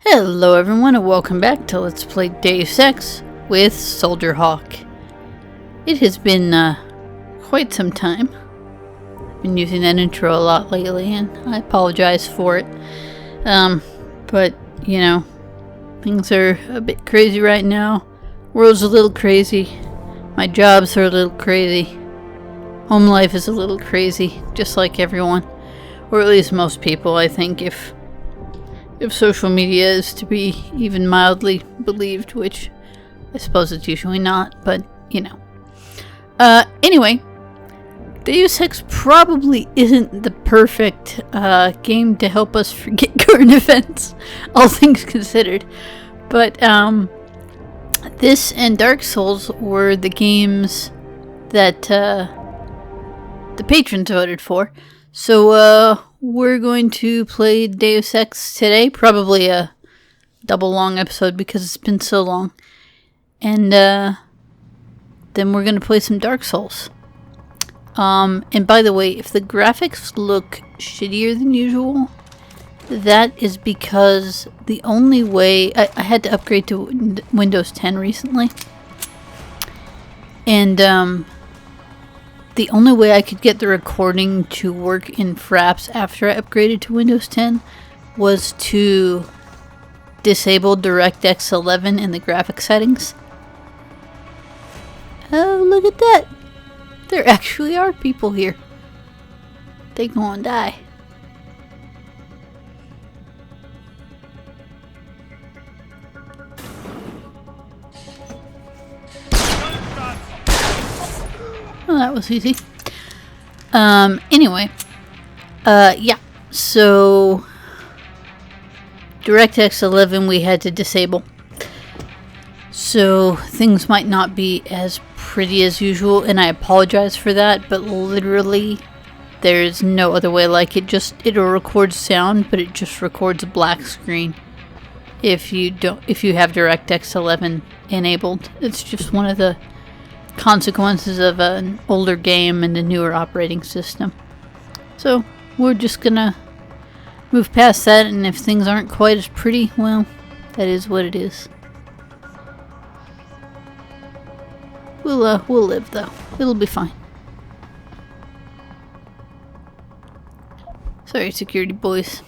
Hello everyone and welcome back to Let's Play Deus Ex with Soldier Hawk. It has been quite some time. I've been using that intro a lot lately and I apologize for it. But, you know, things are a bit crazy right now. World's a little crazy. My jobs are a little crazy. Home life is a little crazy, just like everyone. Or at least most people, I think, if social media is to be even mildly believed, which I suppose it's usually not, but, you know. Anyway, Deus Ex probably isn't the perfect game to help us forget current events, all things considered. But, this and Dark Souls were the games that the patrons voted for. So, we're going to play Deus Ex today. Probably a double long episode because it's been so long. And, then we're going to play some Dark Souls. And by the way, if the graphics look shittier than usual, that is because the only way... I had to upgrade to Windows 10 recently. And, the only way I could get the recording to work in Fraps after I upgraded to Windows 10 was to disable DirectX 11 in the graphic settings. Oh, look at that! There actually are people here. They gonna die. Oh, that was easy. Anyway. Yeah. So, DirectX 11 we had to disable. So, things might not be as pretty as usual, and I apologize for that, but literally, there's no other way. Like, it'll record sound, but it just records a black screen if you have DirectX 11 enabled. It's just one of the consequences of an older game and a newer operating system. So we're just gonna move past that, and if things aren't quite as pretty, well, that is what it is. We'll live though. It'll be fine. Sorry, security boys.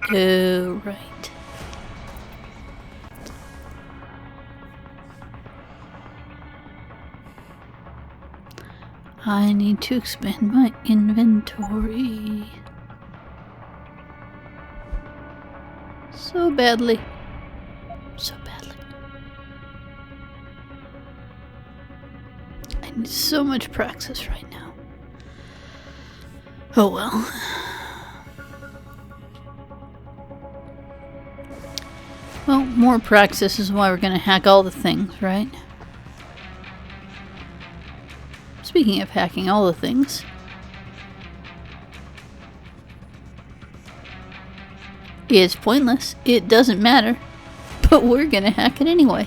Oh, right. I need to expand my inventory. So badly. So badly. I need so much praxis right now. Oh well. Well, more praxis is why we're gonna hack all the things, right? Speaking of hacking all the things, it's pointless, it doesn't matter, but we're gonna hack it anyway.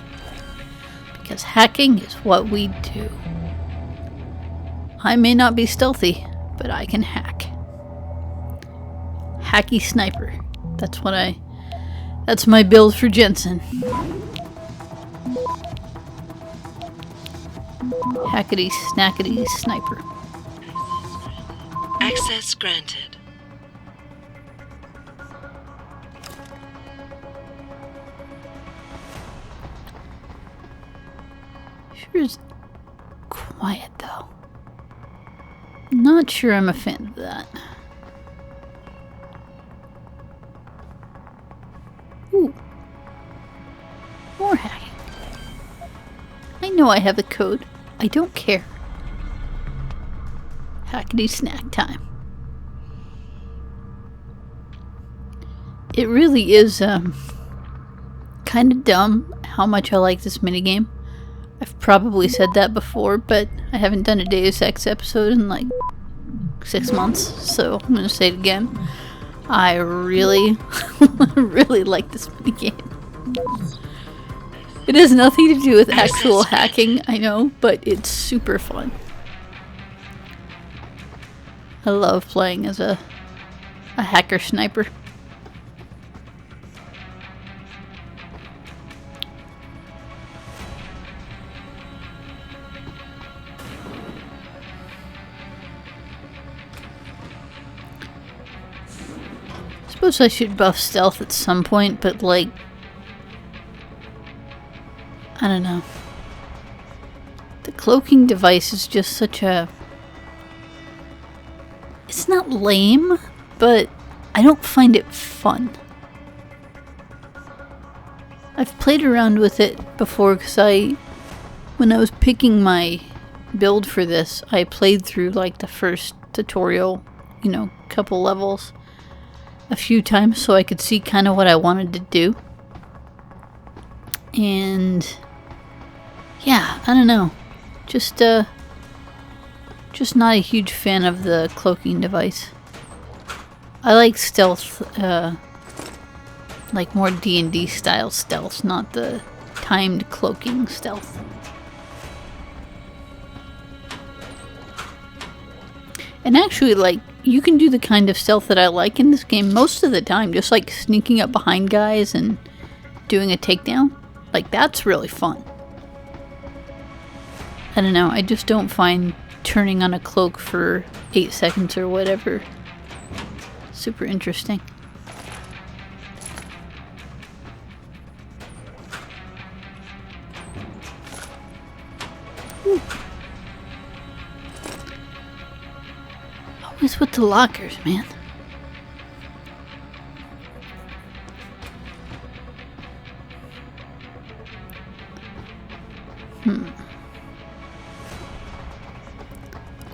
Because hacking is what we do. I may not be stealthy, but I can hack. Hacky sniper. That's my build for Jensen. Hackety snackety sniper. Access granted. Sure is quiet though. Not sure I'm a fan of that. Ooh. More hacking. I know I have the code. I don't care. Hackety snack time. It really is, kind of dumb how much I like this minigame. I've probably said that before, but I haven't done a Deus Ex episode in like 6 months, so I'm gonna say it again. I really, really like this minigame. It has nothing to do with actual hacking, I know, but it's super fun. I love playing as a hacker sniper. Suppose I should buff stealth at some point, but like, I don't know. The cloaking device is just such a... It's not lame, but I don't find it fun. I've played around with it before because when I was picking my build for this, I played through like the first tutorial, you know, couple levels a few times so I could see kind of what I wanted to do. And yeah, I don't know. Just not a huge fan of the cloaking device. I like stealth, like more D&D style stealth, not the timed cloaking stealth. And actually, like, you can do the kind of stealth that I like in this game most of the time, just like sneaking up behind guys and doing a takedown. Like, that's really fun. I don't know, I just don't find turning on a cloak for 8 seconds or whatever super interesting. Ooh. Always with the lockers, man.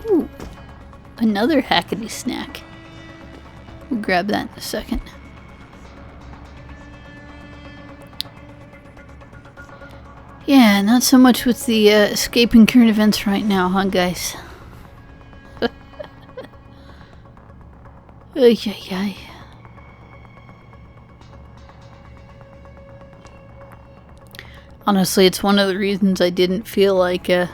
Ooh, another hackety snack. We'll grab that in a second. Yeah, not so much with the escaping current events right now, huh, guys? Ay, ay, ay. Honestly, it's one of the reasons I didn't feel like I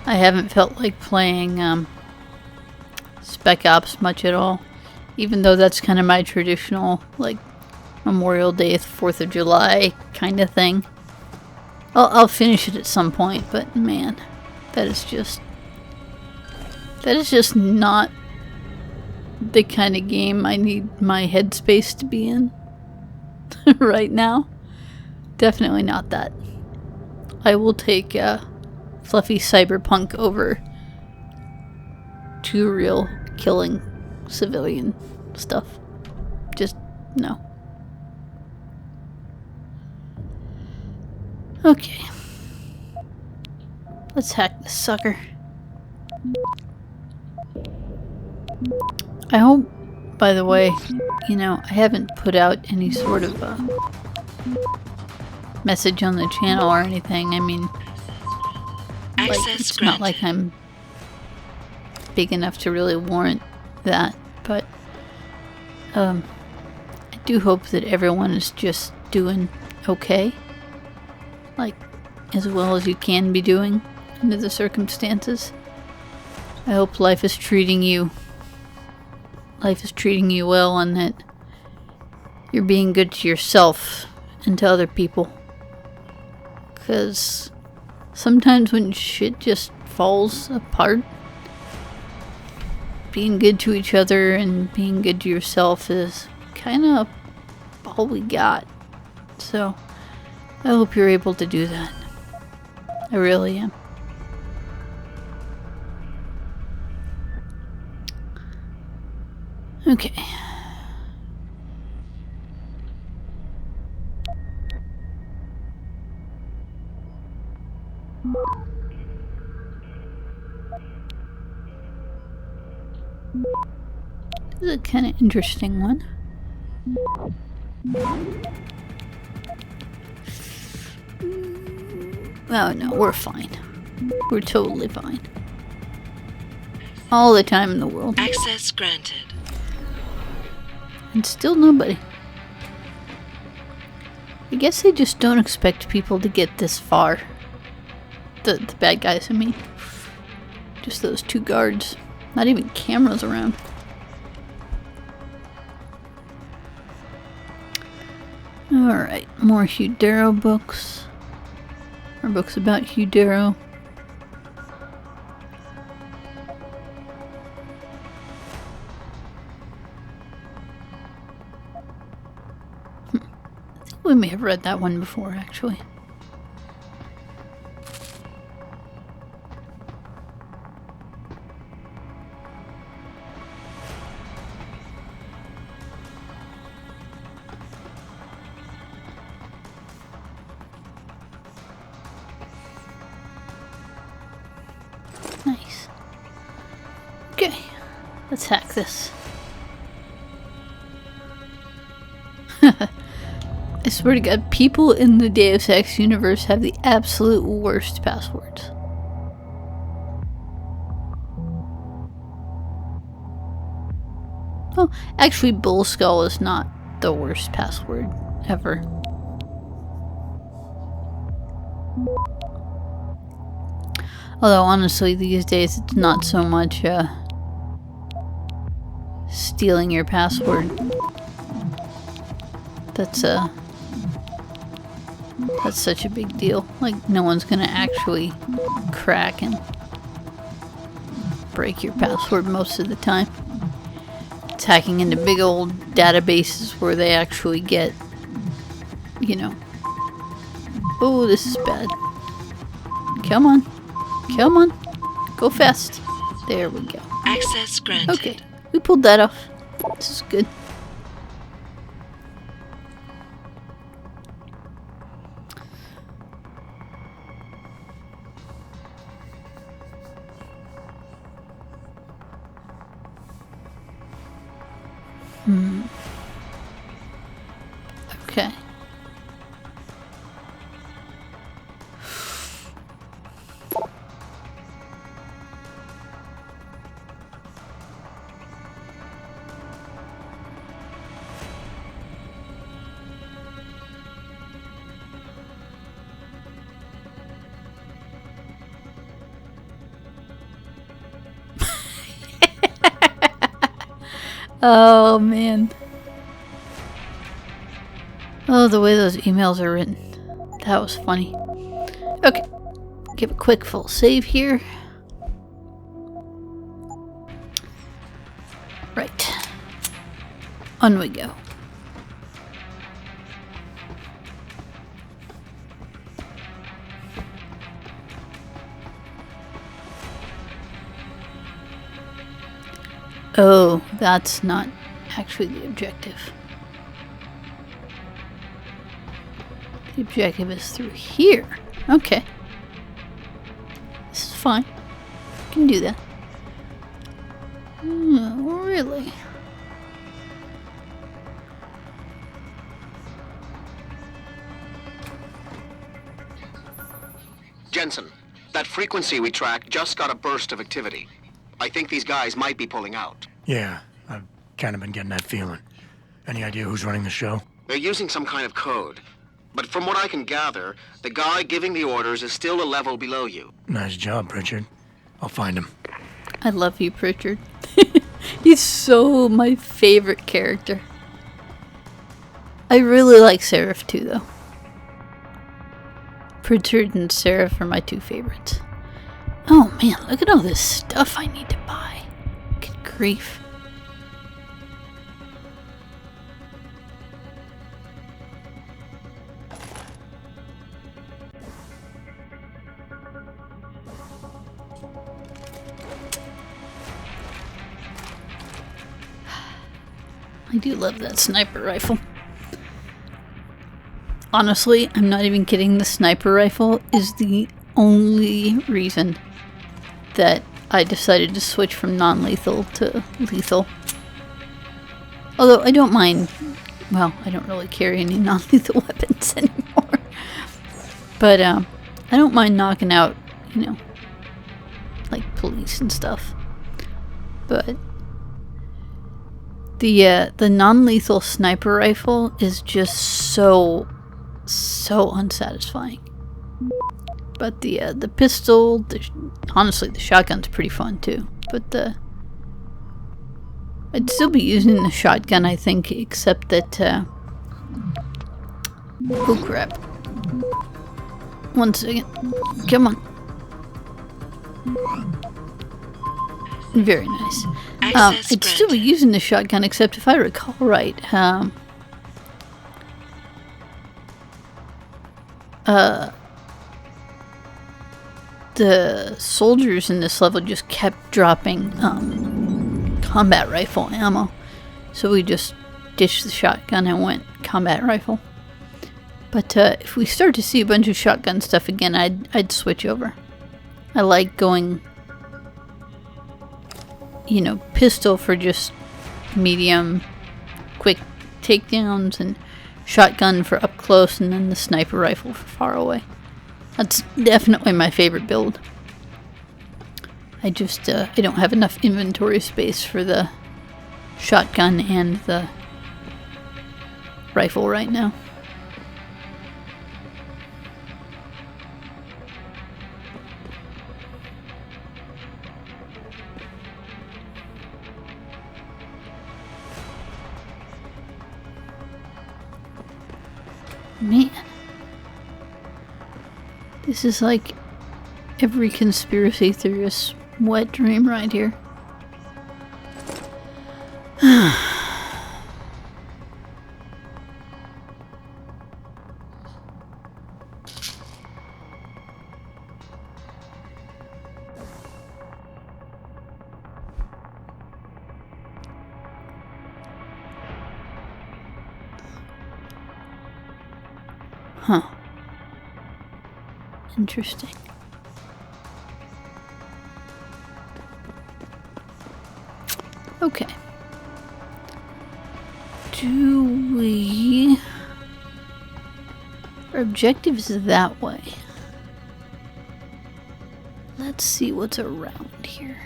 haven't felt like playing Spec Ops much at all. Even though that's kind of my traditional, like, Memorial Day, 4th of July kind of thing. I'll finish it at some point, but man, that is just not the kind of game I need my headspace to be in right now. Definitely not that. I will take fluffy cyberpunk over too real killing civilian stuff. Just no. Okay. Let's hack this sucker. I hope, by the way, you know, I haven't put out any sort of message on the channel or anything. I mean, like, it's not like I'm big enough to really warrant that, but I do hope that everyone is just doing okay, like as well as you can be doing under the circumstances. I hope life is treating you well, and that you're being good to yourself and to other people. Because sometimes when shit just falls apart, being good to each other and being good to yourself is kind of all we got. So I hope you're able to do that. I really am. Okay. This is a kind of interesting one. Oh no, we're fine. We're totally fine. All the time in the world. Access granted. And still nobody. I guess they just don't expect people to get this far. The bad guys, I mean. Just those two guards. Not even cameras around. Alright, more Hugh Darrow books. Or books about Hugh Darrow. I think we may have read that one before, actually. Nice. Okay, let's hack this. I swear to God, people in the Deus Ex universe have the absolute worst passwords. Oh, actually, Bull Skull is not the worst password ever. Although, honestly, these days it's not so much stealing your password. That's such a big deal. Like, no one's gonna actually crack and break your password most of the time. It's hacking into big old databases where they actually get, you know, oh, this is bad. Come on. Come on. Go fast. There we go. Access granted. Okay. We pulled that off. This is good. Okay. Oh, man. Oh, the way those emails are written. That was funny. Okay. Give a quick full save here. Right. On we go. Oh, that's not actually the objective. The objective is through here. Okay. This is fine. I can do that. Really? Jensen, that frequency we tracked just got a burst of activity. I think these guys might be pulling out. Yeah, I've kind of been getting that feeling. Any idea who's running the show? They're using some kind of code. But from what I can gather, the guy giving the orders is still a level below you. Nice job, Pritchard. I'll find him. I love you, Pritchard. He's so my favorite character. I really like Sarif too, though. Pritchard and Sarif are my two favorites. Oh man, look at all this stuff I need to buy. Good grief. I do love that sniper rifle. Honestly, I'm not even kidding. The sniper rifle is the only reason that I decided to switch from non-lethal to lethal. Although I don't mind, well, I don't really carry any non-lethal weapons anymore. But I don't mind knocking out, you know, like police and stuff. But the non-lethal sniper rifle is just so unsatisfying. But the pistol, honestly, the shotgun's pretty fun too. But the I'd still be using the shotgun, I think, except that, oh crap. 1 second. Come on. Very nice. I'd still be using the shotgun, except if I recall right, the soldiers in this level just kept dropping combat rifle ammo, so we just ditched the shotgun and went combat rifle. But if we start to see a bunch of shotgun stuff again, I'd switch over. I like going, you know, pistol for just medium quick takedowns, and shotgun for up close, and then the sniper rifle for far away. That's definitely my favorite build. I just, I don't have enough inventory space for the shotgun and the rifle right now. Man. This is like every conspiracy theorist's wet dream right here. Huh. Interesting. Okay. Do we... Our objective is that way. Let's see what's around here.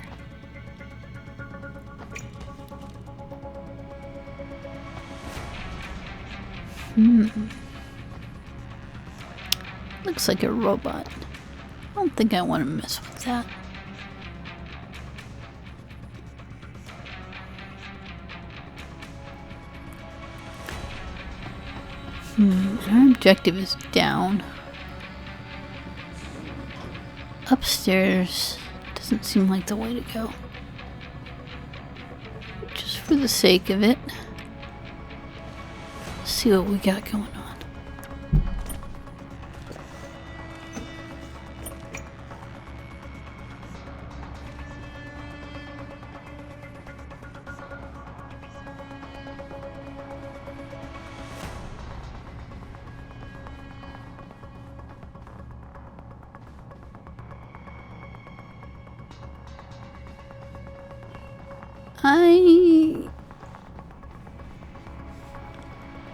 Looks like a robot. I don't think I want to mess with that. Our objective is down. Upstairs doesn't seem like the way to go. Just for the sake of it. Let's see what we got going on.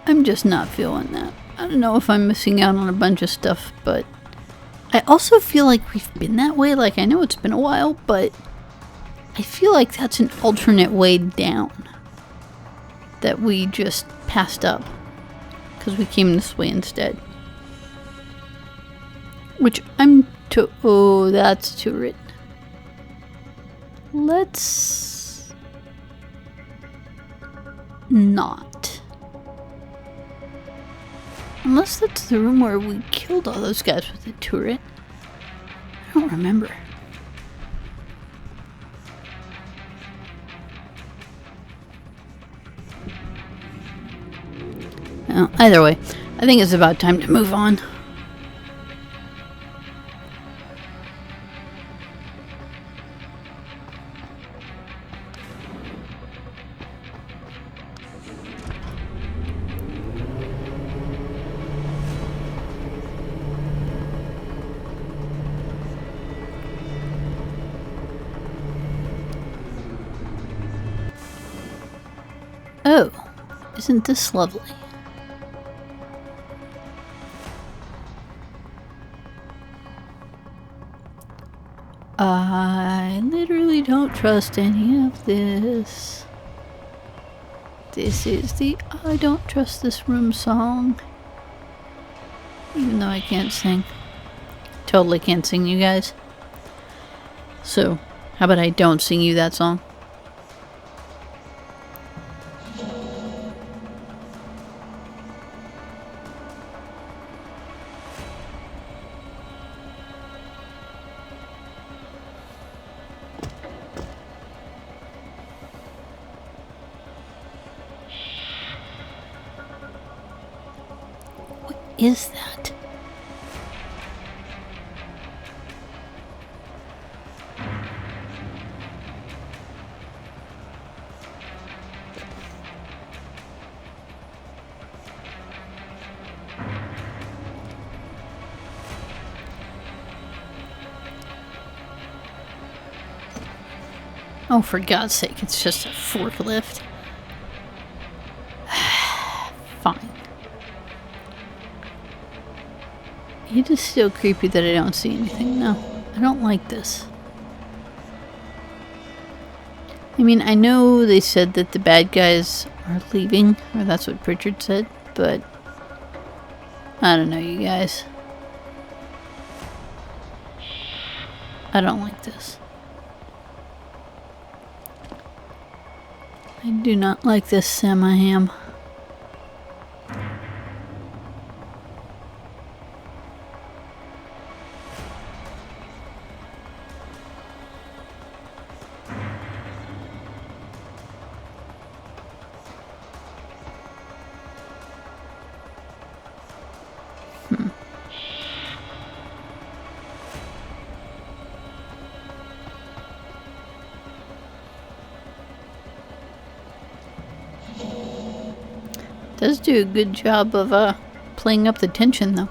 I'm just not feeling that. I don't know if I'm missing out on a bunch of stuff, but I also feel like we've been that way. Like, I know it's been a while, but I feel like that's an alternate way down that we just passed up because we came this way instead. Which I'm to... Oh, that's turret. Let's... not. Unless that's the room where we killed all those guys with the turret. I don't remember. Well, either way, I think it's about time to move on. Oh, isn't this lovely? I literally don't trust any of this. This is the I don't trust this room song. Even though I can't sing. Totally can't sing, you guys. So, how about I don't sing you that song? is that? Oh, for God's sake, it's just a forklift. Fine. It is still creepy that I don't see anything. No, I don't like this. I mean, I know they said that the bad guys are leaving, or that's what Pritchard said, but I don't know, you guys. I don't like this. I do not like this semi-ham. Does do a good job of playing up the tension though.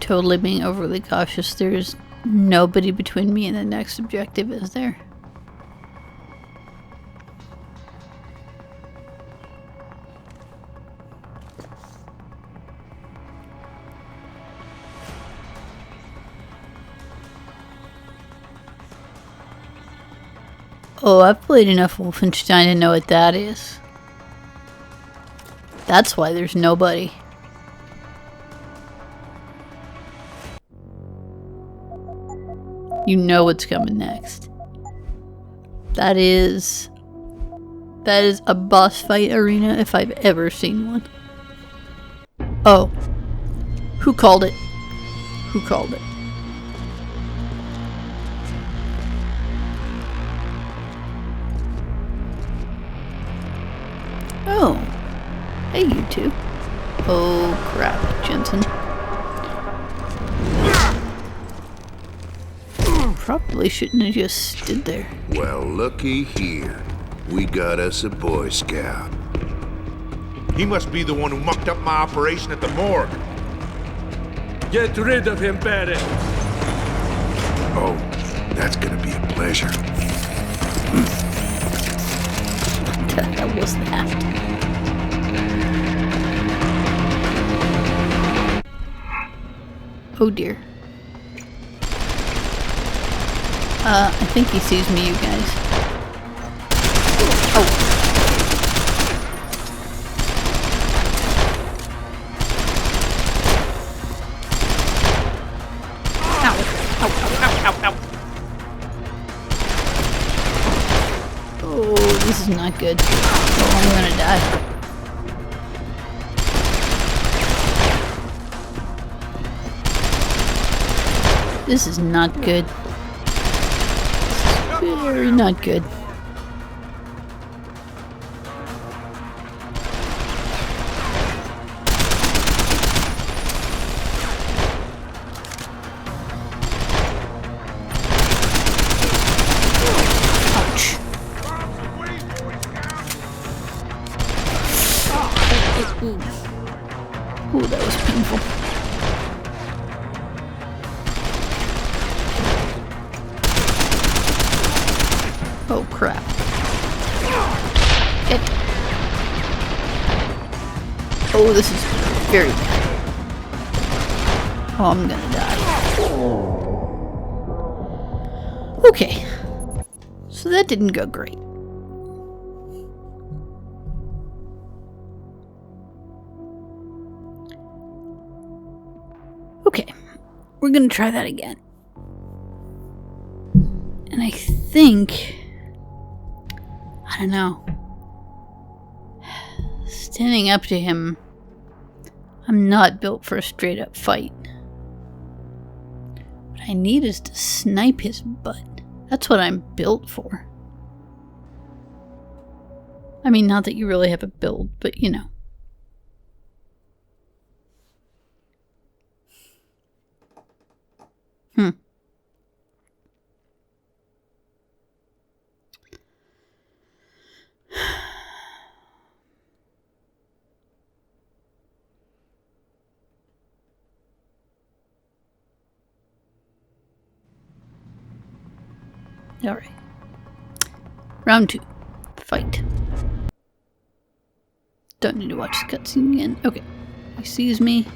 Totally being overly cautious. There's nobody between me and the next objective, is there? Oh, I've played enough Wolfenstein to know what that is. That's why there's nobody. You know what's coming next. That is a boss fight arena if I've ever seen one. Oh. Who called it? Who called it? Oh. Hey, you two. Oh, crap, Jensen. Probably shouldn't have just stood there. Well, looky here. We got us a Boy Scout. He must be the one who mucked up my operation at the morgue. Get rid of him, Barrett. Oh, that's gonna be a pleasure. What the hell was that? Oh dear. I think he sees me, you guys. Oh. Ow. Ow, ow, ow, ow, ow. Oh, this is not good. Oh, I'm gonna die. This is not good. Very not good. Ouch. Ooh, that was painful. Oh crap. It. Oh, this is very bad. Oh, I'm gonna die. Okay. So that didn't go great. Okay. We're gonna try that again. And I think... I don't know. Standing up to him... I'm not built for a straight up fight. What I need is to snipe his butt. That's what I'm built for. I mean, not that you really have a build, but you know. Alright. Round 2. Fight. Don't need to watch the cutscene again. Okay. He sees me.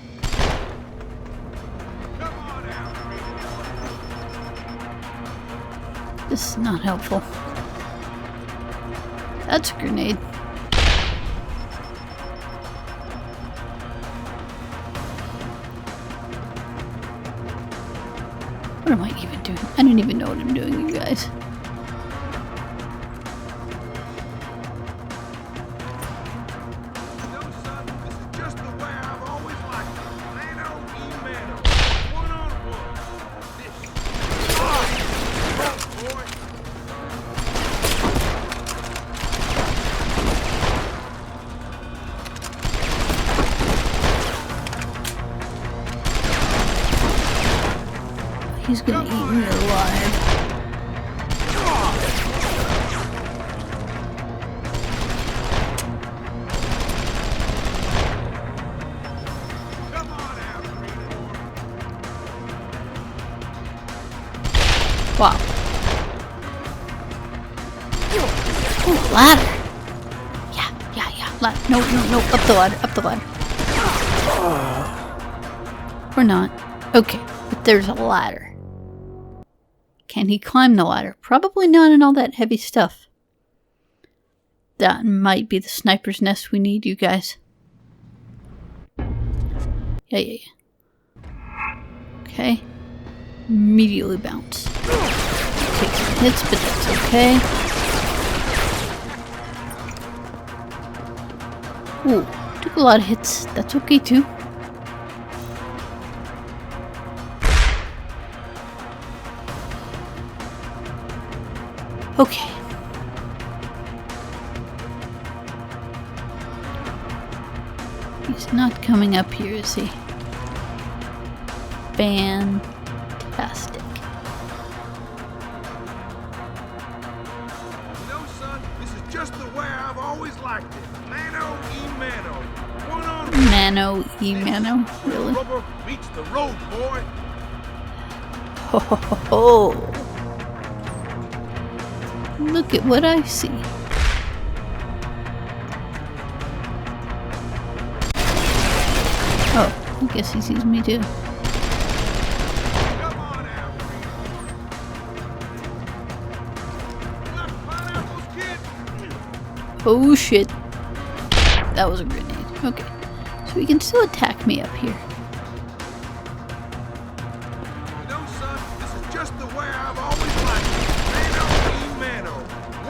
This is not helpful. That's a grenade. What am I even doing? I don't even know what I'm doing, you guys. He's gonna eat me alive. Wow. Oh, ladder. Yeah. Ladder. No. Up the ladder. Or not. Okay, but there's a ladder. Can he climb the ladder? Probably not in all that heavy stuff. That might be the sniper's nest we need, you guys. Yeah. Okay. Immediately bounce. Take some hits, but that's okay. Ooh, took a lot of hits. That's okay too. Okay. He's not coming up here, is he? Fantastic. No, son, this is just the way I've always liked it. Mano e mano. One on one. Mano e mano? Really? Rubber meets the road, boy. Ho ho ho ho. Look at what I see. Oh, I guess he sees me too. Come on out, pineapples, kid. Oh shit. That was a grenade. Okay. So he can still attack me up here. No, son, this is just the way I've always liked it. Mano e mano.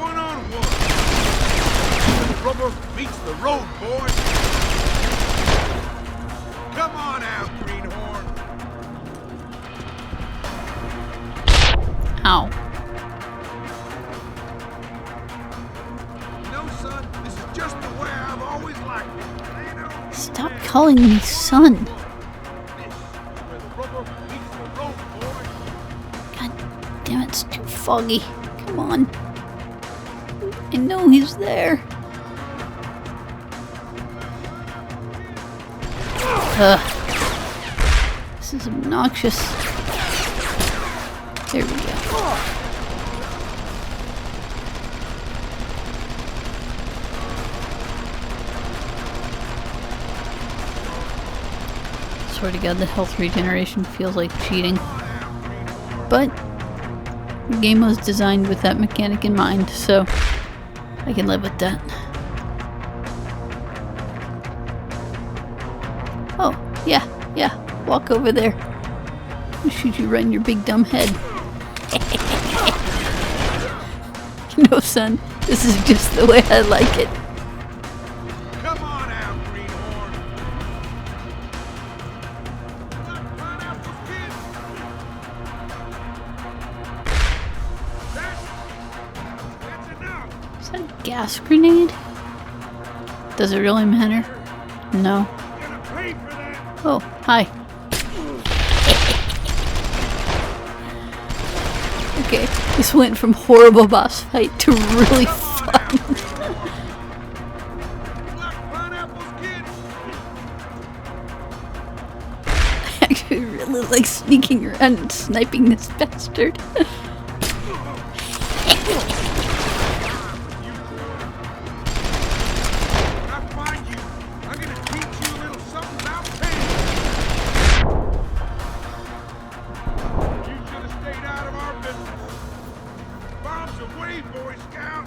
One on one. Rubber meets the road, boy. Come on out, greenhorn. Ow. No, son, this is just the way I've always liked it. Stop calling me son. God damn it, it's too foggy. Come on. I know he's there. Ugh. This is obnoxious. There we go. swear to God, the health regeneration feels like cheating. But the game was designed with that mechanic in mind, so I can live with that. Oh, yeah, walk over there. I'll shoot you right in your big dumb head. No, son, this is just the way I like it. Come on out, greenhorn. Black pineapple skin. That's enough. Is that a gas grenade? Does it really matter? No. You're gonna pay for that. Oh, hi. Okay, this went from horrible boss fight to really fun. Black pineapple skin. I actually really like sneaking around and sniping this bastard. When I find you, I'm gonna teach you a little something about pain. You should have stayed out of our business. Bombs away, Boy Scout.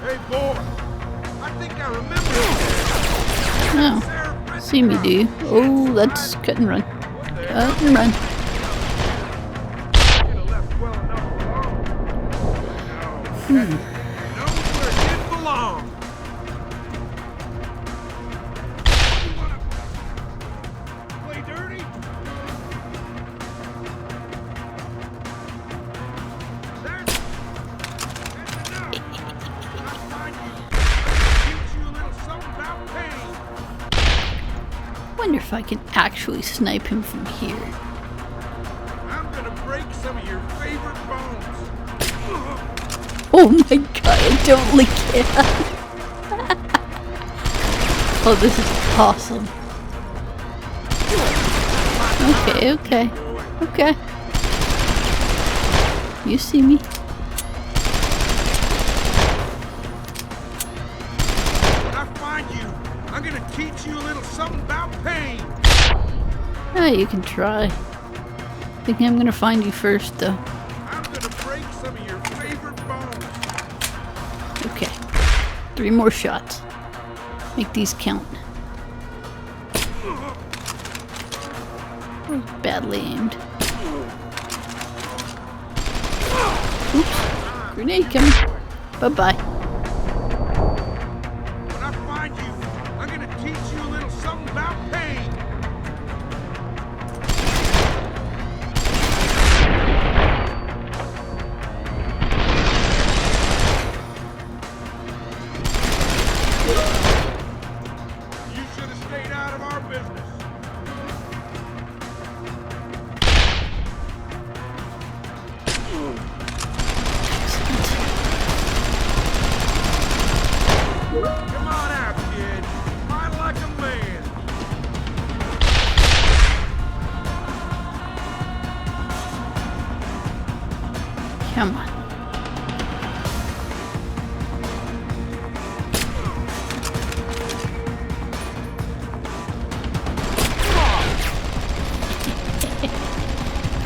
Hey, boy. I think I remember you. Oh, see me, do you? Oh, that's cut and run. Cut and run. Should have left well enough alone. No, knows where it did belong. You wanna play dirty? That's enough. I find you. Teach you a little something about pain. Wonder if I can actually snipe him from here. I'm gonna break some of your favorite bones. Oh my god, I totally can. Oh, this is awesome. Okay. You see me. When I find you, I'm gonna teach you a little something about pain. Ah, you can try. I think I'm gonna find you first, though. I'm gonna break some of your favorite bones. Okay. 3 more shots. Make these count. That was badly aimed. Oops. Grenade coming. Bye-bye. When I find you, I'm gonna teach you a little something about pain. You should have stayed out of our business. Come on out, kid. Fight like a man. Come on.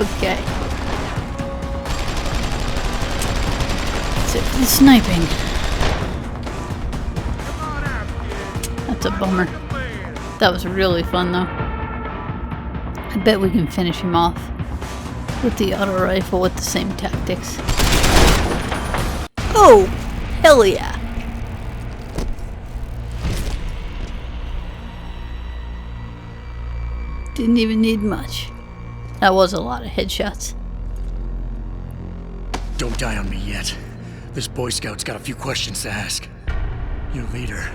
Okay. That's it for the sniping. Come on out, kid. That's a bummer. Like a man. That was really fun, though. I bet we can finish him off with the auto rifle with the same tactics. Oh, hell yeah! Didn't even need much. That was a lot of headshots. Don't die on me yet. This Boy Scout's got a few questions to ask. Your leader,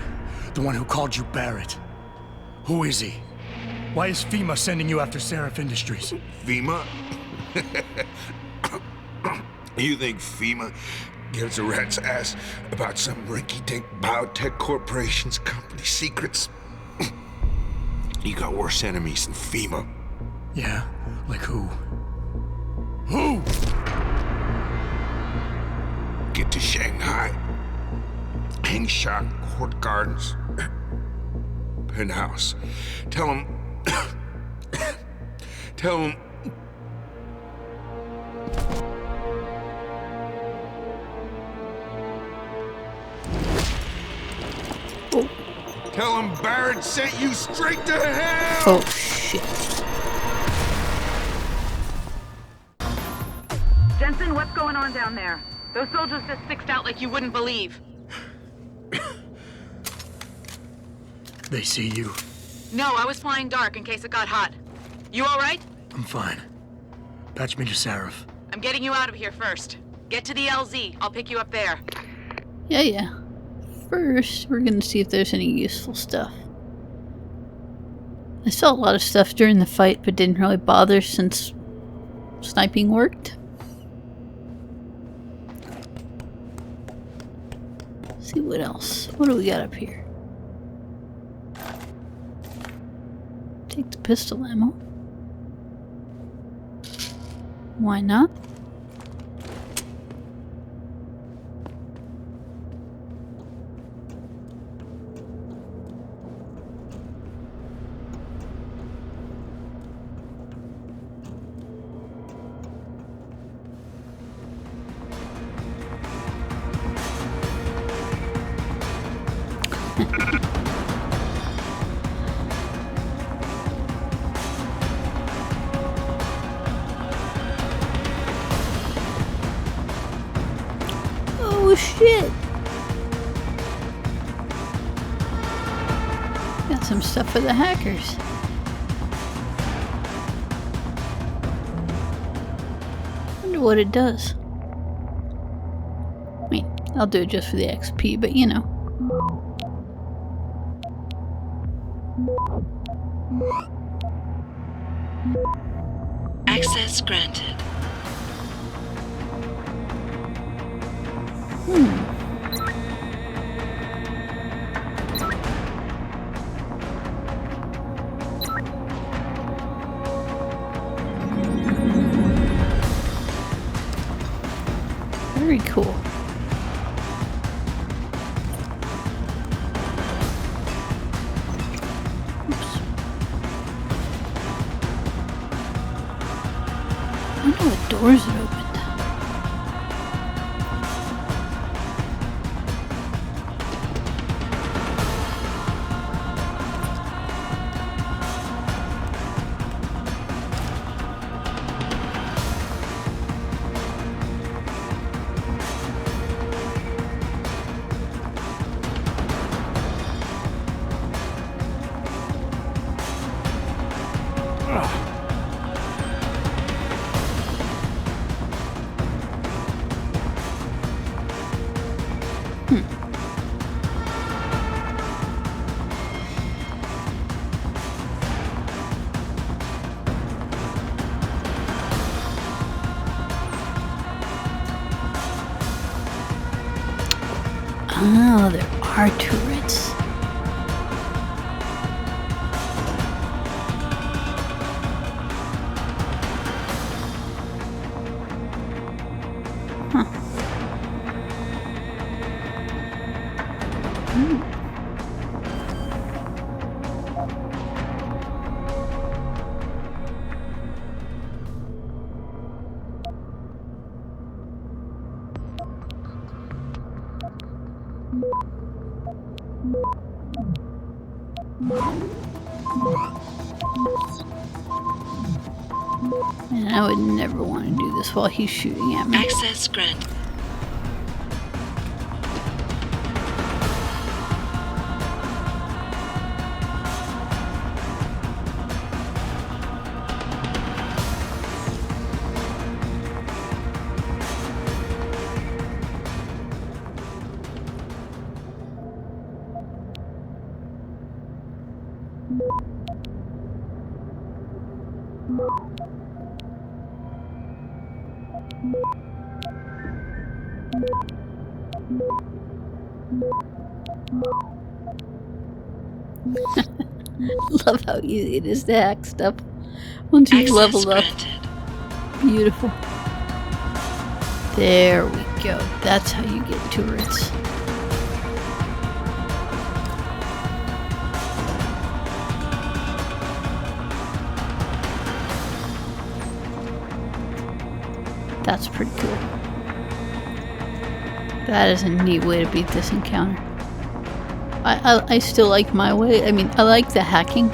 the one who called you Barrett. Who is he? Why is FEMA sending you after Sarif Industries? FEMA? You think FEMA gives a rat's ass about some rinky-dink biotech corporation's company secrets? You got worse enemies than FEMA. Yeah? Like who? Who? Get to Shanghai, Hangshot Court Gardens. Penthouse. Tell him... Tell him... Oh. Tell him Barrett sent you straight to hell! Oh, shit. Jensen, what's going on down there? Those soldiers just sixed out like you wouldn't believe. They see you. No, I was flying dark in case it got hot. You all right? I'm fine. Patch me to Sarif. I'm getting you out of here first. Get to the LZ. I'll pick you up there. Yeah. First, we're gonna see if there's any useful stuff. I saw a lot of stuff during the fight, but didn't really bother since sniping worked. Let's see what else. What do we got up here? Take the pistol ammo. Why not? Oh shit! Got some stuff for the hackers. Wonder what it does. I mean, I'll do it just for the XP, but you know. Access granted. Very cool. Oops. I wonder what doors it opened. Oh, there are turrets. Huh. Man, I would never want to do this while he's shooting at me. Access granted. Love how easy it is to hack stuff once you've leveled up. Beautiful. There we go. That's how you get turrets. That's pretty cool. That is a neat way to beat this encounter. I still like my way. I mean, I like the hacking,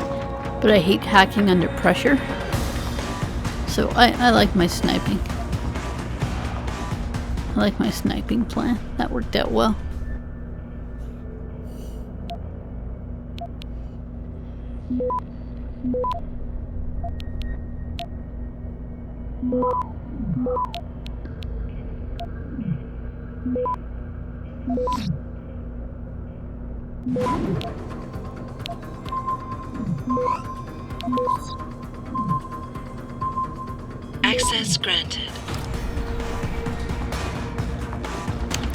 but I hate hacking under pressure. So I like my sniping. I like my sniping plan. That worked out well. Access granted.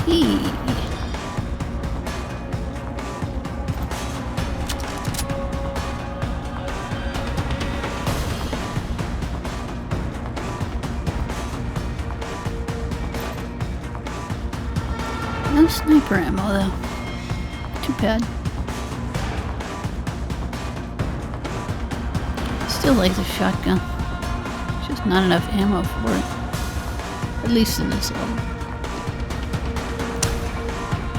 Eee. No sniper ammo though. Too bad. Still like the shotgun. Just not enough ammo for it. At least in this level.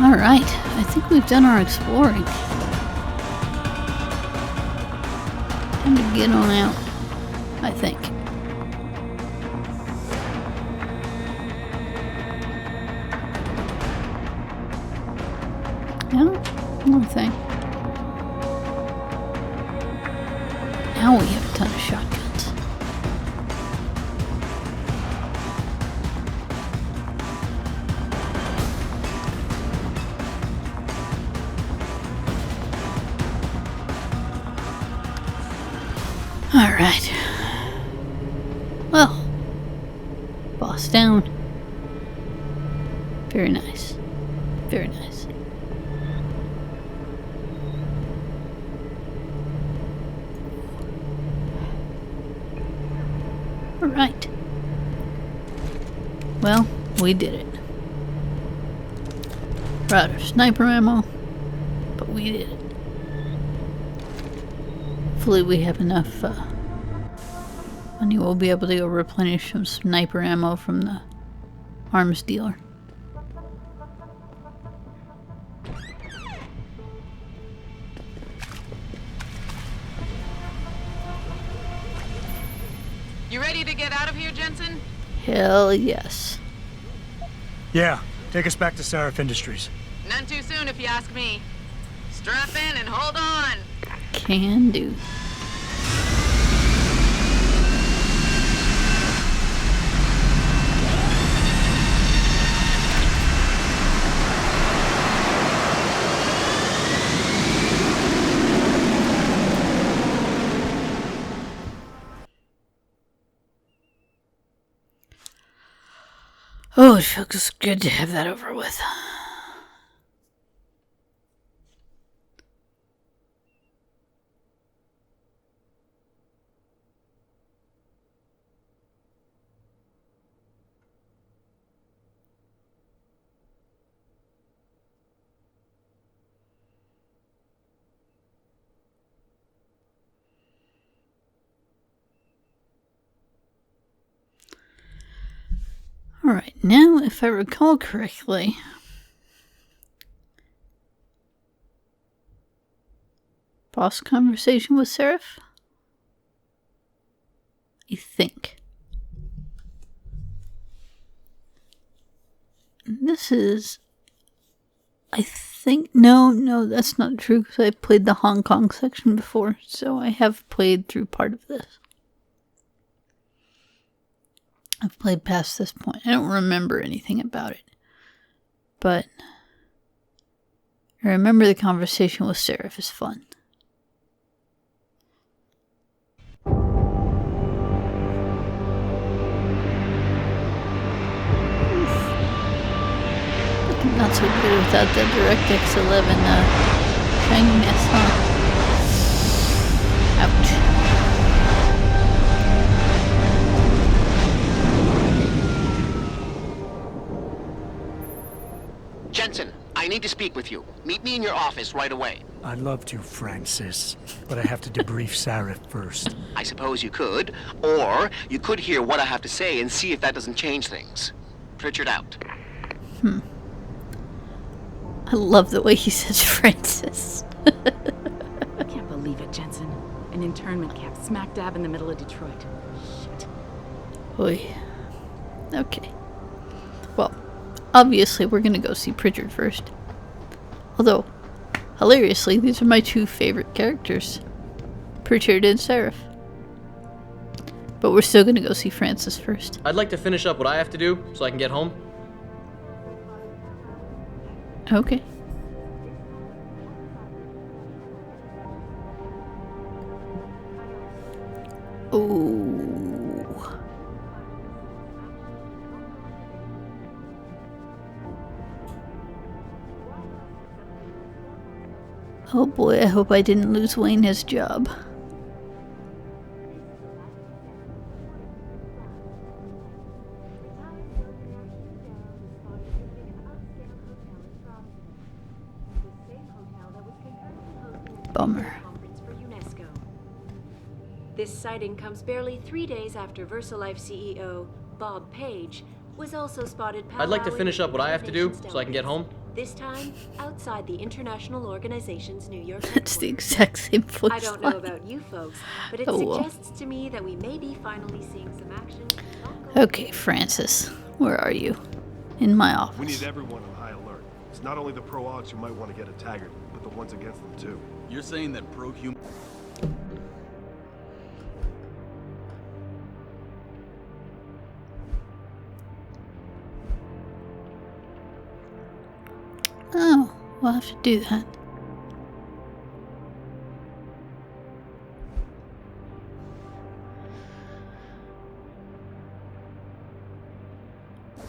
Alright, I think we've done our exploring. Time to get on out, I think. No, one more thing. Now we have a ton of shotguns. Alright. Well, boss down. Very nice. Very nice. Alright. Well, we did it. We're out of sniper ammo, but we did it. Hopefully we have enough money. We'll be able to go replenish some sniper ammo from the arms dealer. You ready to get out of here, Jensen? Hell yes. Yeah, take us back to Sarif Industries. None too soon if you ask me. Strap in and hold on. Can do. Oh, it feels good to have that over with. Alright, now if I recall correctly, boss conversation with Sarif? I think. This is, I think, no, that's not true because I played the Hong Kong section before, so I have played through part of this. I've played past this point. I don't remember anything about it. But I remember the conversation with Sarif is fun. Not so good without the DirectX 11 shininess, huh? Ouch. Jensen, I need to speak with you. Meet me in your office right away. I'd love to, Francis, but I have to debrief Sarif first. I suppose you could, or you could hear what I have to say and see if that doesn't change things. Pritchard out. I love the way he says Francis. I can't believe it, Jensen. An internment camp smack dab in the middle of Detroit. Shit. Oy. Okay. Well, obviously we're gonna go see Pritchard first. Although, hilariously, these are my two favorite characters. Pritchard and Sarif. But we're still gonna go see Francis first. I'd like to finish up what I have to do so I can get home. Okay. Ooh. Oh boy, I hope I didn't lose Wayne his job. Bummer. This sighting comes barely 3 days after VersaLife CEO Bob Page was also spotted. I'd like to finish up what I have to do so I can get home. This time outside the international organization's New York. That's the exact same voice I don't know about you folks, but it suggests to me that we may be finally seeing some action. Okay, Francis, where are you? In my office. We need everyone on high alert. It's not only the pro-Augs who might want to get a Taggart, but the ones against them too. You're saying that pro-human... Oh, we'll have to do that.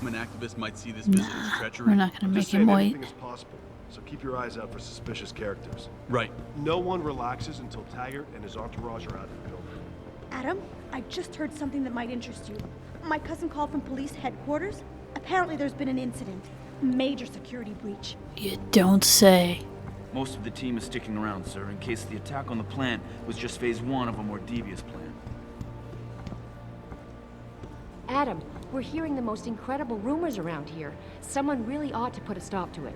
An activist might see this business as treachery. We're not going to make him wait. Anything is possible, so keep your eyes out for suspicious characters. Right. No one relaxes until Taggart and his entourage are out of the building. Adam, I just heard something that might interest you. My cousin called from police headquarters. Apparently there's been an incident. Major security breach. You don't say. Most of the team is sticking around, sir, in case the attack on the plant was just phase 1 of a more devious plan. Adam, we're hearing the most incredible rumors around here. Someone really ought to put a stop to it.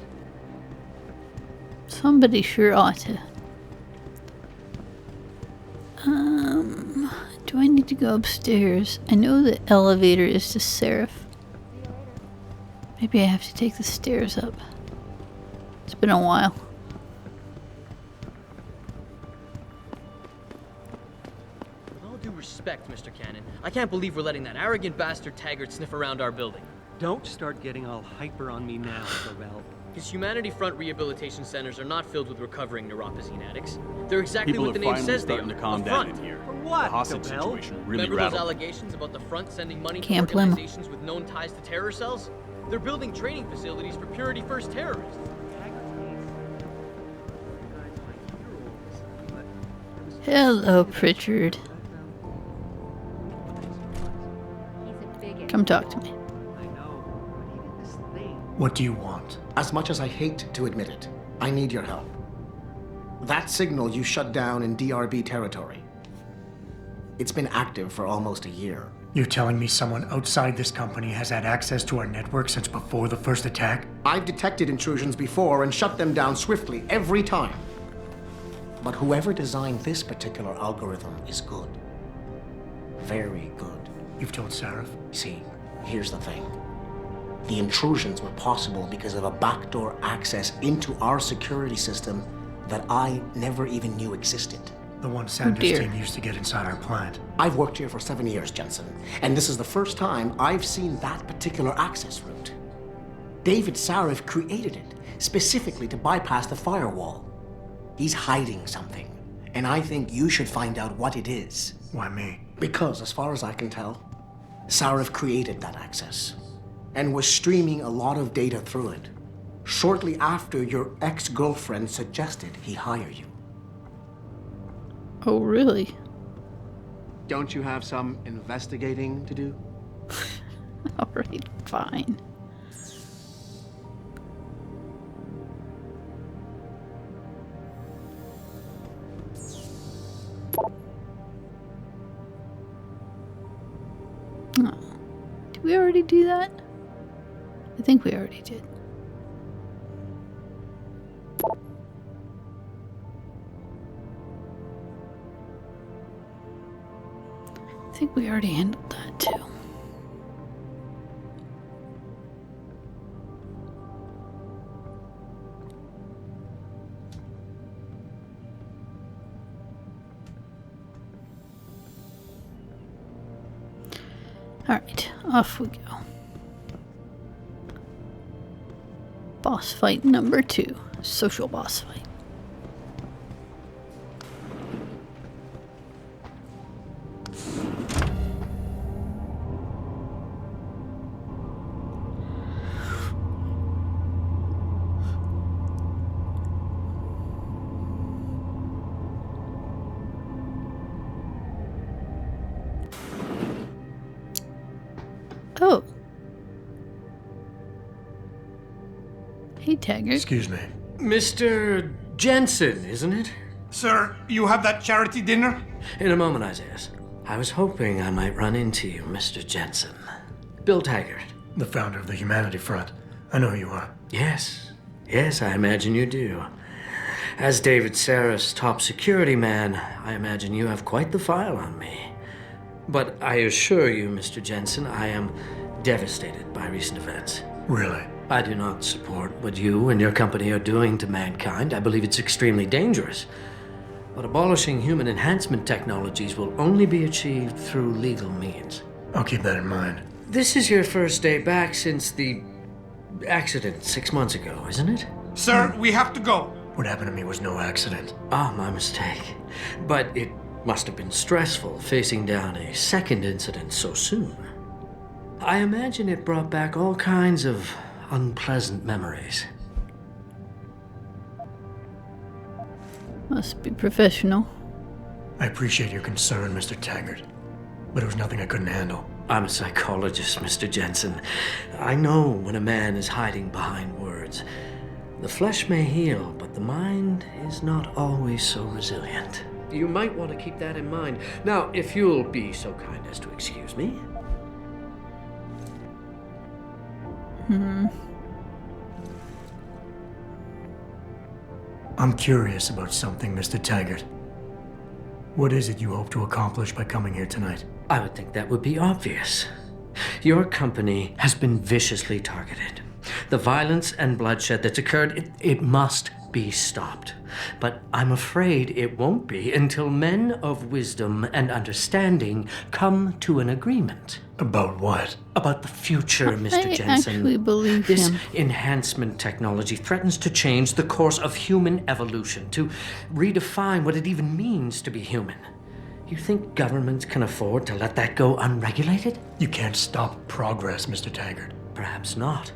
Somebody sure ought to. Do I need to go upstairs? I know the elevator is to Sarif. Maybe I have to take the stairs up. It's been a while. With all due respect, Mr. Cannon, I can't believe we're letting that arrogant bastard Taggart sniff around our building. Don't start getting all hyper on me now, Sorrel. His Humanity Front rehabilitation centers are not filled with recovering neuropozyne addicts. They're exactly what the name says they are. People are finally starting to calm down in here. For what, The hostage Cabell? situation really Remember rattled those them. allegations about the Front sending money to Can't blame 'em. organizations with known ties to terror cells? They're building training facilities for Purity First terrorists. Hello, Pritchard. Come talk to me. What do you want? As much as I hate to admit it, I need your help. That signal you shut down in DRB territory. It's been active for almost a year. You're telling me someone outside this company has had access to our network since before the first attack? I've detected intrusions before and shut them down swiftly every time. But whoever designed this particular algorithm is good. Very good. You've told Sarif? See, here's the thing. The intrusions were possible because of a backdoor access into our security system that I never even knew existed. The one Sanders' team used to get inside our plant. I've worked here for 7 years, Jensen, and this is the first time I've seen that particular access route. David Sarif created it specifically to bypass the firewall. He's hiding something, and I think you should find out what it is. Why me? Because, as far as I can tell, Sarif created that access and was streaming a lot of data through it shortly after your ex-girlfriend suggested he hire you. Oh, really? Don't you have some investigating to do? Alright, fine. we already do that? I think we already did. I think we already handled that too. Alright, off we go. Boss fight number 2. Social boss fight. Oh. Hey, Taggart. Excuse me. Mr. Jensen, isn't it? Sir, you have that charity dinner? In a moment, Isaiah. I was hoping I might run into you, Mr. Jensen. Bill Taggart. The founder of the Humanity Front. I know who you are. Yes. Yes, I imagine you do. As David Sarif's top security man, I imagine you have quite the file on me. But I assure you, Mr. Jensen, I am devastated by recent events. Really? I do not support what you and your company are doing to mankind. I believe it's extremely dangerous. But abolishing human enhancement technologies will only be achieved through legal means. I'll keep that in mind. This is your first day back since the accident 6 months ago, isn't it? Sir, we have to go. What happened to me was no accident. Ah, my mistake. But it must have been stressful facing down a second incident so soon. I imagine it brought back all kinds of unpleasant memories. Must be professional. I appreciate your concern, Mr. Taggart, but it was nothing I couldn't handle. I'm a psychologist, Mr. Jensen. I know when a man is hiding behind words. The flesh may heal, but the mind is not always so resilient. You might want to keep that in mind. Now, if you'll be so kind as to excuse me. I'm curious about something, Mr. Taggart. What is it you hope to accomplish by coming here tonight? I would think that would be obvious. Your company has been viciously targeted. The violence and bloodshed that's occurred, it must be stopped. But I'm afraid it won't be until men of wisdom and understanding come to an agreement. About what? About the future, Mr. Jensen. I actually believe this him. enhancement technology threatens to change the course of human evolution, to redefine what it even means to be human. You think governments can afford to let that go unregulated? You can't stop progress, Mr. Taggart. Perhaps not.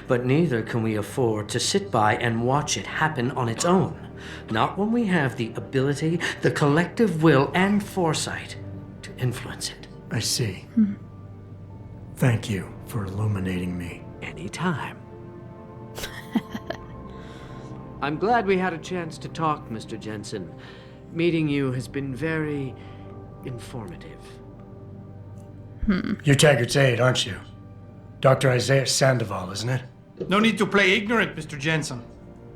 But neither can we afford to sit by and watch it happen on its own. Not when we have the ability, the collective will, and foresight to influence it. I see. Thank you for illuminating me. Anytime. I'm glad we had a chance to talk, Mr. Jensen. Meeting you has been very informative. You're Taggart's aide, aren't you? Dr. Isaiah Sandoval, isn't it? No need to play ignorant, Mr. Jensen.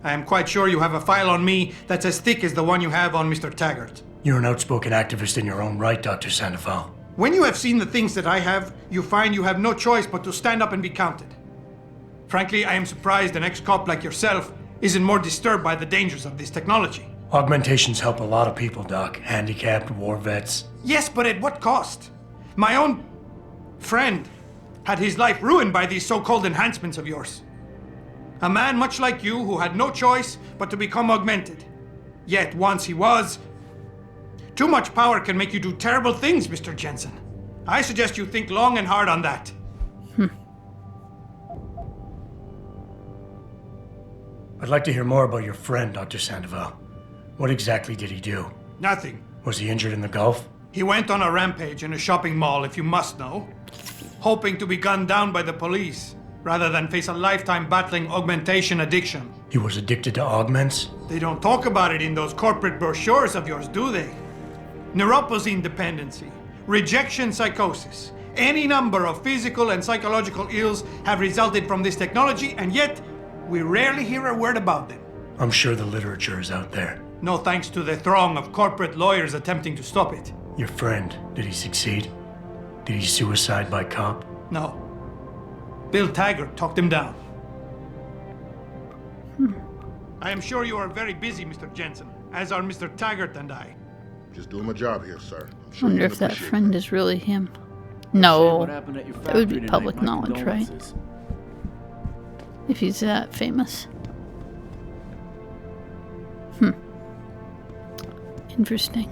I am quite sure you have a file on me that's as thick as the one you have on Mr. Taggart. You're an outspoken activist in your own right, Dr. Sandoval. When you have seen the things that I have, you find you have no choice but to stand up and be counted. Frankly, I am surprised an ex-cop like yourself isn't more disturbed by the dangers of this technology. Augmentations help a lot of people, Doc. Handicapped, war vets. Yes, but at what cost? My own friend had his life ruined by these so-called enhancements of yours. A man much like you who had no choice but to become augmented. Yet once he was, too much power can make you do terrible things, Mr. Jensen. I suggest you think long and hard on that. I'd like to hear more about your friend, Dr. Sandoval. What exactly did he do? Nothing. Was he injured in the Gulf? He went on a rampage in a shopping mall, if you must know, hoping to be gunned down by the police, rather than face a lifetime battling augmentation addiction. He was addicted to augments? They don't talk about it in those corporate brochures of yours, do they? Neuroposine dependency, rejection psychosis. Any number of physical and psychological ills have resulted from this technology, and yet we rarely hear a word about them. I'm sure the literature is out there. No thanks to the throng of corporate lawyers attempting to stop it. Your friend, did he succeed? Did he suicide by cop? No. Bill Taggart talked him down. I am sure you are very busy, Mr. Jensen, as are Mr. Taggart and I. Just doing my job here, sir. I wonder if that friend is really him. No, that would be public knowledge, right? If he's that famous. Interesting.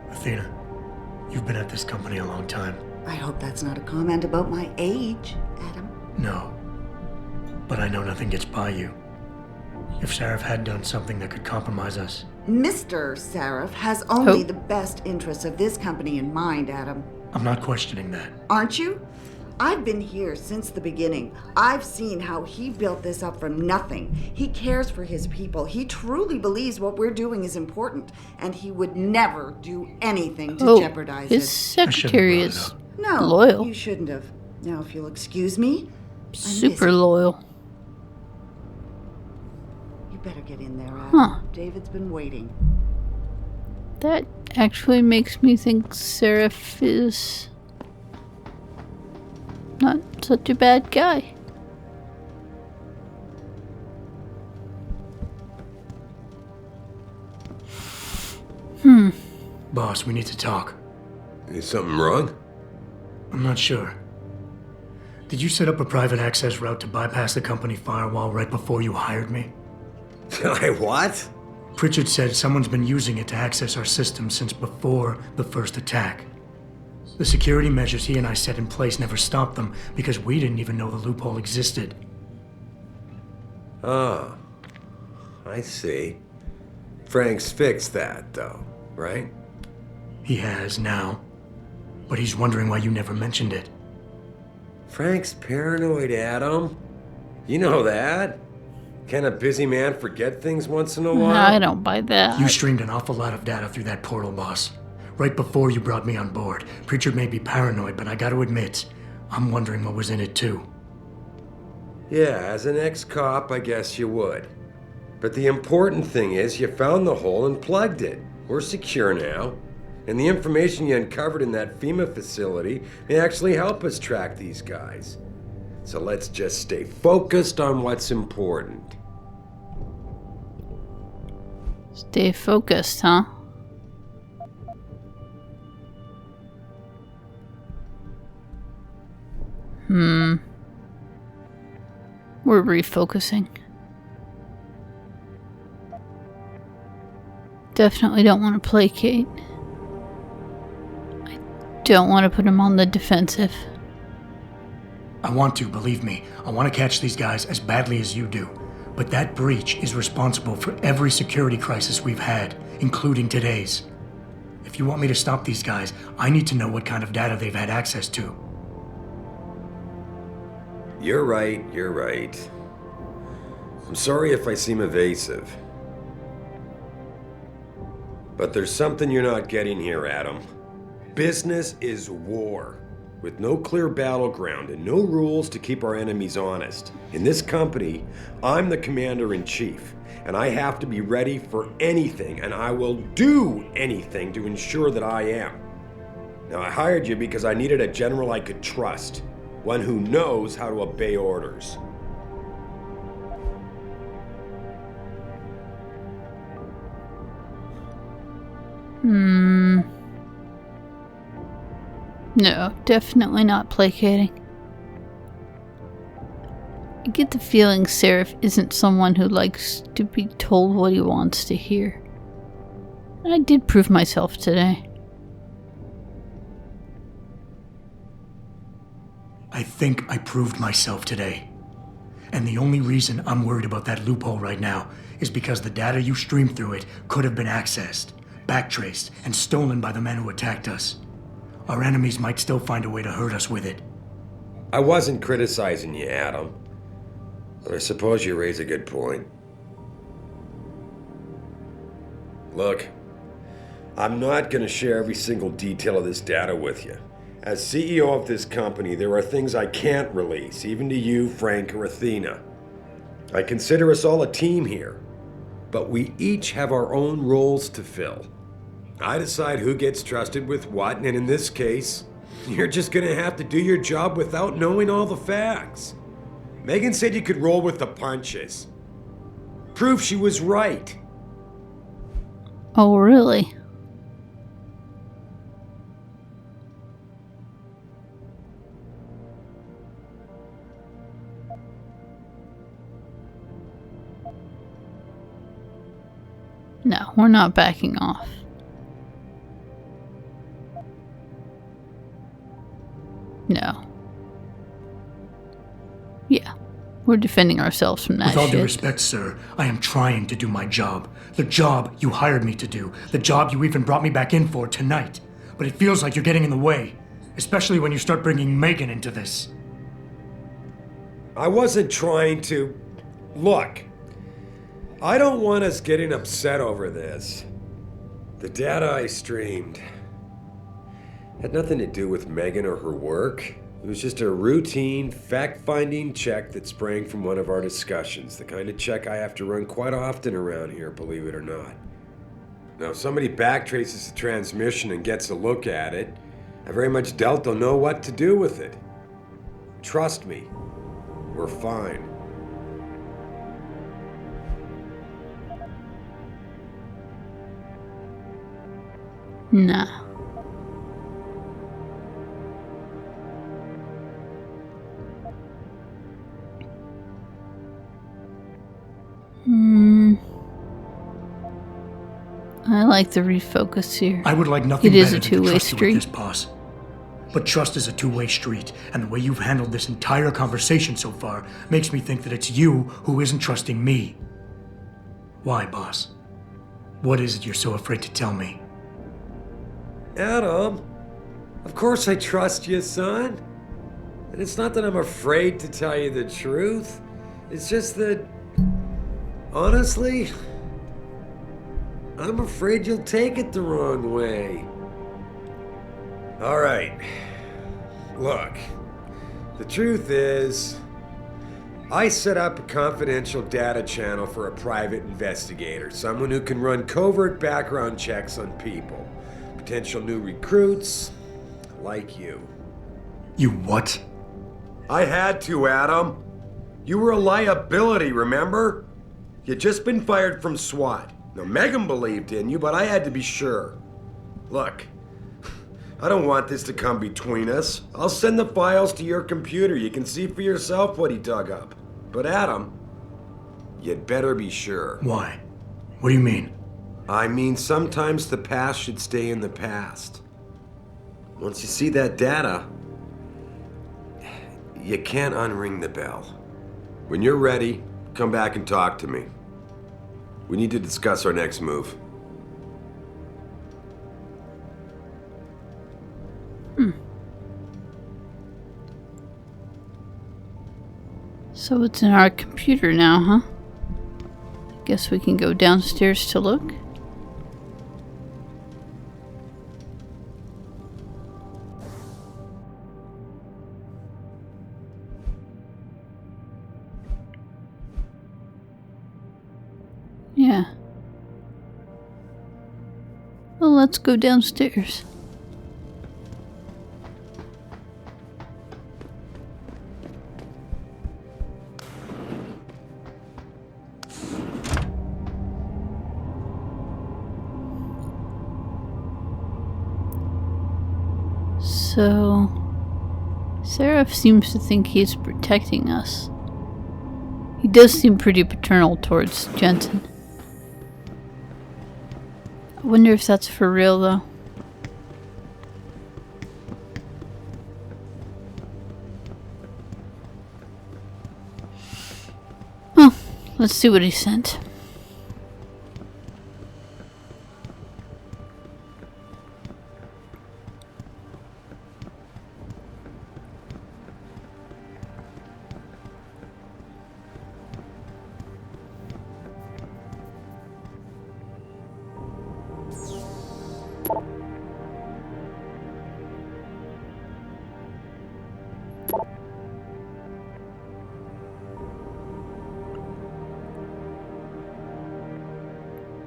Athena, you've been at this company a long time. I hope that's not a comment about my age, Adam. No. But I know nothing gets by you. If Sarif had done something that could compromise us. Mr. Sarif has only the best interests of this company in mind, Adam. I'm not questioning that. Aren't you? I've been here since the beginning. I've seen how he built this up from nothing. He cares for his people. He truly believes what we're doing is important, and he would never do anything to jeopardize it. His secretary is No, loyal. you shouldn't have. Now, if you'll excuse me, Super loyal. You better get in there, Adam. Huh. David's been waiting. That actually makes me think Sarif is not such a bad guy. Boss, we need to talk. Is something wrong? I'm not sure. Did you set up a private access route to bypass the company firewall right before you hired me? What? Pritchard said someone's been using it to access our system since before the first attack. The security measures he and I set in place never stopped them because we didn't even know the loophole existed. Oh, I see. Frank's fixed that, though, right? He has now, but he's wondering why you never mentioned it. Frank's paranoid, Adam. You know that. Can a busy man forget things once in a while? I don't buy that. You streamed an awful lot of data through that portal, boss. Right before you brought me on board. Pritchard may be paranoid, but I gotta admit, I'm wondering what was in it too. Yeah, as an ex-cop, I guess you would. But the important thing is you found the hole and plugged it. We're secure now. And the information you uncovered in that FEMA facility may actually help us track these guys. So let's just stay focused on what's important. Stay focused, huh? We're refocusing. Definitely don't want to placate. I don't want to put him on the defensive. I want to, believe me. I want to catch these guys as badly as you do. But that breach is responsible for every security crisis we've had, including today's. If you want me to stop these guys, I need to know what kind of data they've had access to. You're right. I'm sorry if I seem evasive. But there's something you're not getting here, Adam. Business is war, with no clear battleground and no rules to keep our enemies honest. In this company, I'm the commander-in-chief, and I have to be ready for anything, and I will do anything to ensure that I am. Now, I hired you because I needed a general I could trust, one who knows how to obey orders. No, definitely not placating. I get the feeling Sarif isn't someone who likes to be told what he wants to hear. And I did prove myself today. I think I proved myself today. And the only reason I'm worried about that loophole right now is because the data you streamed through it could have been accessed, backtraced, and stolen by the men who attacked us. Our enemies might still find a way to hurt us with it. I wasn't criticizing you, Adam. But I suppose you raise a good point. Look, I'm not going to share every single detail of this data with you. As CEO of this company, there are things I can't release, even to you, Frank, or Athena. I consider us all a team here, but we each have our own roles to fill. I decide who gets trusted with what, and in this case, you're just going to have to do your job without knowing all the facts. Megan said you could roll with the punches. Proof she was right. Oh, really? No, we're not backing off. No. Yeah, we're defending ourselves from that With all shit. due respect, sir, I am trying to do my job. The job you hired me to do. The job you even brought me back in for tonight. But it feels like you're getting in the way. Especially when you start bringing Megan into this. I wasn't trying to... Look, I don't want us getting upset over this. The data I streamed had nothing to do with Megan or her work. It was just a routine, fact-finding check that sprang from one of our discussions. The kind of check I have to run quite often around here, believe it or not. Now, if somebody backtraces the transmission and gets a look at it, I very much doubt they'll know what to do with it. Trust me, we're fine. Nah. I like the refocus here. I would like nothing It is better a than to two-way trust you with this, street. boss. But trust is a two-way street, and the way you've handled this entire conversation so far makes me think that it's you who isn't trusting me. Why, boss? What is it you're so afraid to tell me? Adam, of course I trust you, son. And it's not that I'm afraid to tell you the truth. It's just that, honestly, I'm afraid you'll take it the wrong way. All right. Look, the truth is, I set up a confidential data channel for a private investigator, someone who can run covert background checks on people, potential new recruits, like you. You what? I had to, Adam. You were a liability, remember? You'd just been fired from SWAT. Now, Megan believed in you, but I had to be sure. Look, I don't want this to come between us. I'll send the files to your computer. You can see for yourself what he dug up. But Adam, you'd better be sure. Why? What do you mean? I mean, sometimes the past should stay in the past. Once you see that data, you can't unring the bell. When you're ready, come back and talk to me. We need to discuss our next move. So it's in our computer now, huh? Guess we can go downstairs to look. Yeah. Well, let's go downstairs. So, Sarif seems to think he's protecting us. He does seem pretty paternal towards Jensen. I wonder if that's for real, though. Oh, let's see what he sent.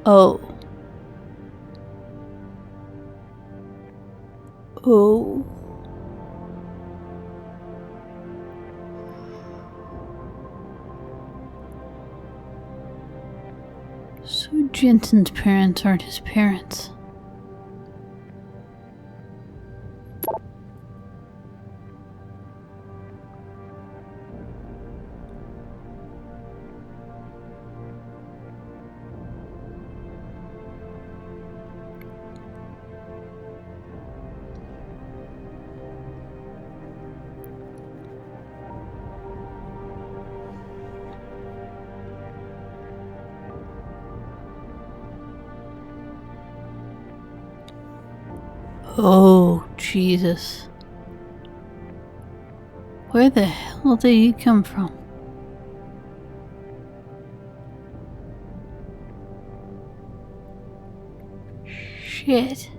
Oh. Oh. So Jensen's parents aren't his parents. Oh, Jesus. Where the hell did you come from? Shit.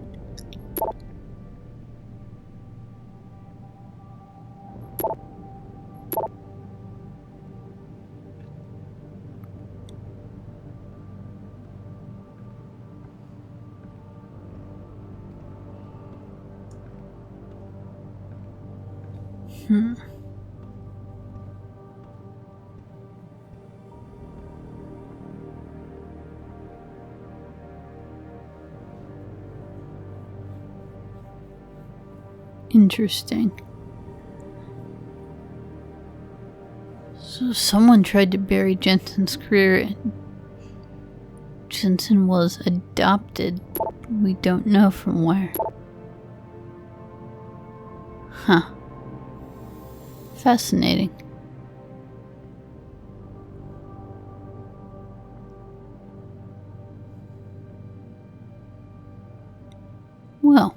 Interesting. So someone tried to bury Jensen's career and Jensen was adopted. We don't know from where. Huh. Fascinating. Well,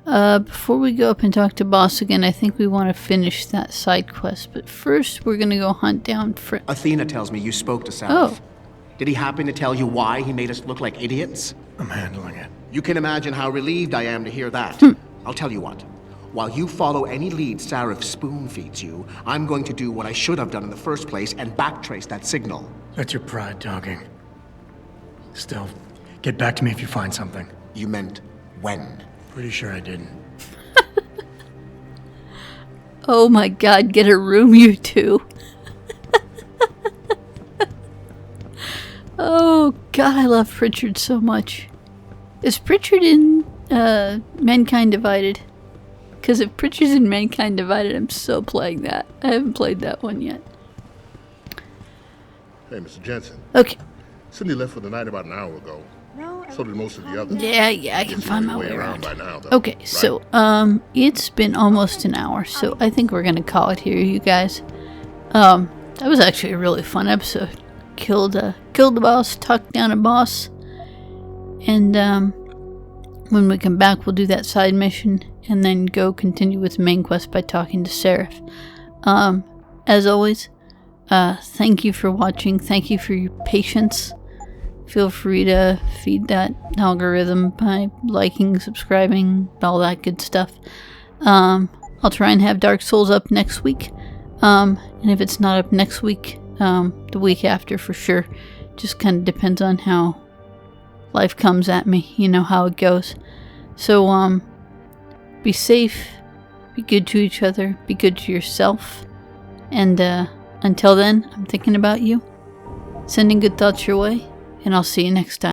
before we go up and talk to Boss again, I think we want to finish that side quest. But first, we're gonna go hunt down Fritz. Athena tells me you spoke to Sarif. Oh. Did he happen to tell you why he made us look like idiots? I'm handling it. You can imagine how relieved I am to hear that. I'll tell you what. While you follow any lead Sarif spoon feeds you, I'm going to do what I should have done in the first place and backtrace that signal. That's your pride talking. Still, get back to me if you find something. You meant when? Pretty sure I didn't. Oh my god, get a room, you two. Oh god, I love Pritchard so much. Is Pritchard in Mankind Divided? Because if Pritchard's in Mankind Divided, I'm so playing that. I haven't played that one yet. Hey, Mr. Jensen. Okay. Cindy left for the night about an hour ago. So did most of the others. Yeah, I can find my way around. By now, though, Okay, right? so, it's been almost an hour, so I think we're gonna call it here, you guys. That was actually a really fun episode. Killed the boss, talked down a boss, and, when we come back, we'll do that side mission, and then go continue with the main quest by talking to Sarif. As always, thank you for watching, thank you for your patience. Feel free to feed that algorithm by liking, subscribing, all that good stuff. I'll try and have Dark Souls up next week. And if it's not up next week, the week after for sure. Just kind of depends on how life comes at me. You know how it goes. So, be safe, be good to each other, be good to yourself. And until then, I'm thinking about you, sending good thoughts your way. And I'll see you next time.